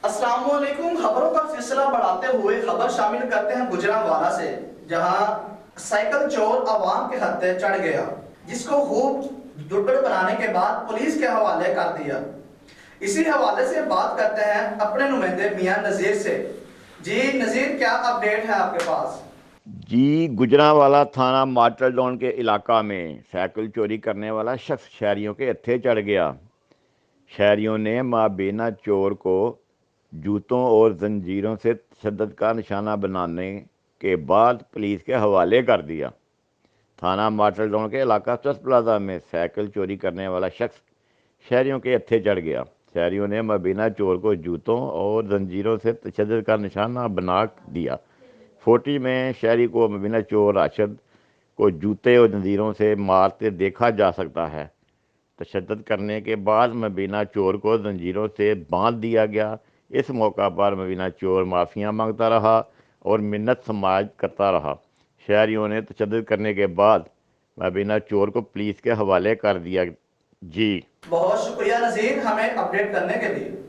السلام علیکم۔ خبروں کا سلسلہ بڑھاتے ہوئے خبر شامل کرتے ہیں گجرانوالہ سے، جہاں سائیکل چور عوام کے ہتھے چڑھ گیا، جس کو خوب دڑبڑ بنانے کے بعد پولیس کے حوالے کر دیا۔ اسی حوالے سے بات کرتے ہیں اپنے نمائندے میاں نذیر سے۔ جی نذیر، کیا اپڈیٹ ہے آپ کے پاس؟ جی، گجرانوالہ تھانہ ماڈل ٹاؤن کے علاقہ میں سائیکل چوری کرنے والا شخص شہریوں کے ہتھے چڑھ گیا۔ شہریوں نے مابینہ چور کو جوتوں اور زنجیروں سے تشدد کا نشانہ بنانے کے بعد پولیس کے حوالے کر دیا۔ تھانہ ماڈل ٹاؤن کے علاقہ چرچ پلازہ میں سائیکل چوری کرنے والا شخص شہریوں کے ہتھے چڑھ گیا۔ شہریوں نے مابینہ چور کو جوتوں اور زنجیروں سے تشدد کا نشانہ بنا دیا۔ فوٹیج میں شہری کو مبینہ چور راشد کو جوتے اور زنجیروں سے مارتے دیکھا جا سکتا ہے۔ تشدد کرنے کے بعد مبینہ چور کو زنجیروں سے باندھ دیا گیا۔ اس موقع پر مبینہ چور معافیاں مانگتا رہا اور منت سماعت کرتا رہا۔ شہریوں نے تشدد کرنے کے بعد مبینہ چور کو پولیس کے حوالے کر دیا۔ جی بہت شکریہ نذیر، ہمیں اپڈیٹ کرنے کے لیے۔